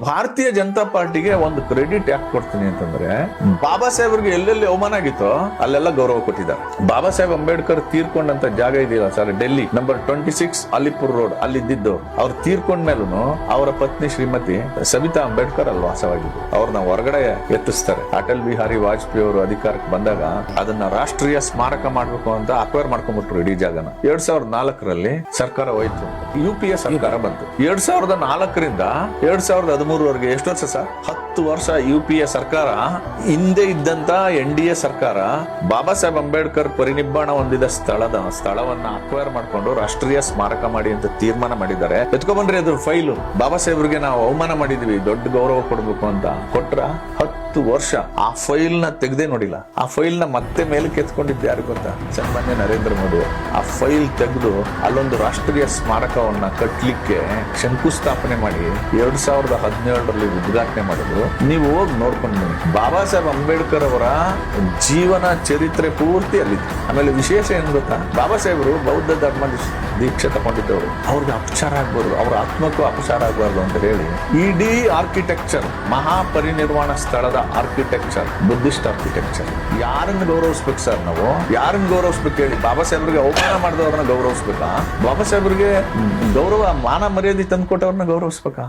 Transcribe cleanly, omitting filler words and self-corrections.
ಭಾರತೀಯ ಜನತಾ ಪಾರ್ಟಿಗೆ ಒಂದು ಕ್ರೆಡಿಟ್ ಯಾಕೆ ಕೊಡ್ತೀನಿ ಅಂತಂದ್ರೆ, ಬಾಬಾ ಸಾಹೇಬ್ರಿಗೆ ಎಲ್ಲೆಲ್ಲಿ ಅವಮಾನ ಆಗಿತ್ತೋ ಅಲ್ಲೆಲ್ಲ ಗೌರವ ಕೊಟ್ಟಿದ್ದಾರೆ. ಬಾಬಾ ಸಾಹೇಬ್ ಅಂಬೇಡ್ಕರ್ ತೀರ್ಕೊಂಡಂತ ಜಾಗ ಇದೆಯಲ್ಲ sir, Delhi number 26 Alipur road, ಅಲ್ಲಿದ್ದು ಅವ್ರು ತೀರ್ಕೊಂಡ್ಮೇಲೂ ಅವರ ಪತ್ನಿ ಶ್ರೀಮತಿ ಸಬಿತಾ ಅಂಬೇಡ್ಕರ್ ಅಲ್ಲಿ ವಾಸವಾಗಿದ್ರು. ಅವ್ರನ್ನ ಹೊರಗಡೆ ಎತ್ತಿಸ್ತಾರೆ. ಅಟಲ್ ಬಿಹಾರಿ ವಾಜಪೇಯಿ ಅವರು ಅಧಿಕಾರಕ್ಕೆ ಬಂದಾಗ ಅದನ್ನ ರಾಷ್ಟ್ರೀಯ ಸ್ಮಾರಕ ಮಾಡ್ಬೇಕು ಅಂತ ಅಕ್ವೈರ್ ಮಾಡ್ಕೊಂಡ್ಬಿಟ್ರು ಇಡೀ ಜಾಗನ. 2004ರಲ್ಲಿ ಸರ್ಕಾರ ಹೋಯ್ತು, UPA ಸರ್ಕಾರ ಬಂತು. 2004ರಿಂದ 2013ವರೆಗೆ ಎಷ್ಟು ವರ್ಷ ಸರ್? 10 ವರ್ಷ UPA ಸರ್ಕಾರ. ಹಿಂದೆ ಇದ್ದಂತ NDA ಸರ್ಕಾರ ಬಾಬಾ ಸಾಹೇಬ್ ಅಂಬೇಡ್ಕರ್ ಪರಿನಿಬ್ಬಾಣ ಹೊಂದಿದ ಸ್ಥಳವನ್ನ ಅಕ್ವೈರ್ ಮಾಡ್ಕೊಂಡು ರಾಷ್ಟ್ರೀಯ ಸ್ಮಾರಕ ಮಾಡಿ ಅಂತ ತೀರ್ಮಾನ ಮಾಡಿದ್ದಾರೆ. ಎತ್ಕೊಂಡ್ಬಂದ್ರಿ ಅದ್ರ ಫೈಲು. ಬಾಬಾ ಸಾಹೇಬ್ರಿಗೆ ನಾವು ಅವಮಾನ ಮಾಡಿದ್ವಿ, ದೊಡ್ಡ ಗೌರವ ಕೊಡ್ಬೇಕು ಅಂತ ಕೊಟ್ರ 10 ವರ್ಷ ಆ ಫೈಲ್ ನ ತೆಗ್ದೇ ನೋಡಿಲ್ಲ. ಆ ಫೈಲ್ ನ ಮತ್ತೆ ಮೇಲಕ್ಕೆ ಎತ್ಕೊಂಡಿದ್ದು ಯಾರು ಗೊತ್ತಾ? ಸನ್ಮಾನ್ಯ ನರೇಂದ್ರ ಮೋದಿ. ಆ ಫೈಲ್ ತೆಗೆದು ಅಲ್ಲೊಂದು ರಾಷ್ಟ್ರೀಯ ಸ್ಮಾರಕವನ್ನ ಕಟ್ಲಿಕ್ಕೆ ಶಂಕುಸ್ಥಾಪನೆ ಮಾಡಿ 2017ರಲ್ಲಿ ಉದ್ಘಾಟನೆ ಮಾಡಿದ್ರು. ನೀವು ಹೋಗಿ ನೋಡ್ಕೊಂಡು ಬನ್ನಿ. ಬಾಬಾ ಸಾಹೇಬ್ ಅಂಬೇಡ್ಕರ್ ಅವರ ಜೀವನ ಚರಿತ್ರೆ ಪೂರ್ತಿ ಅಲ್ಲಿದೆ. ಆಮೇಲೆ ವಿಶೇಷ ಏನ್ ಗೊತ್ತಾ? ಬಾಬಾ ಸಾಹೇಬರು ಬೌದ್ಧ ಧರ್ಮ ದೀಕ್ಷೆ ತಗೊಂಡಿದ್ದವರು. ಅವ್ರಿಗೆ ಅಪಚಾರ ಆಗ್ಬಾರ್ದು, ಅವ್ರ ಆತ್ಮಕ್ಕೂ ಅಪಚಾರ ಆಗ್ಬಾರ್ದು ಅಂತ ಹೇಳಿ ಇಡೀ ಆರ್ಕಿಟೆಕ್ಚರ್, ಮಹಾಪರಿನಿರ್ವಾಣ ಸ್ಥಳದ ಆರ್ಕಿಟೆಕ್ಚರ್, ಬುದ್ಧಿಸ್ಟ್ ಆರ್ಕಿಟೆಕ್ಚರ್. ಯಾರನ್ನು ಗೌರವಿಸ್ಬೇಕು ಸರ್? ನಾವು ಯಾರನ್ನು ಗೌರವಿಸ್ಬೇಕು ಹೇಳಿ? ಬಾಬಾ ಸಾಹೇಬ್ರಿಗೆ ಅವಮಾನ ಮಾಡಿದವ್ರನ್ನ ಗೌರವಿಸ್ಬೇಕಾ? ಬಾಬಾ ಸಾಹೇಬ್ರಿಗೆ ಗೌರವ ಮಾನ ಮರ್ಯಾದೆ ತಂದ್ಕೊಟ್ಟವ್ರನ್ನ ಗೌರವಿಸ್ಬೇಕಾ?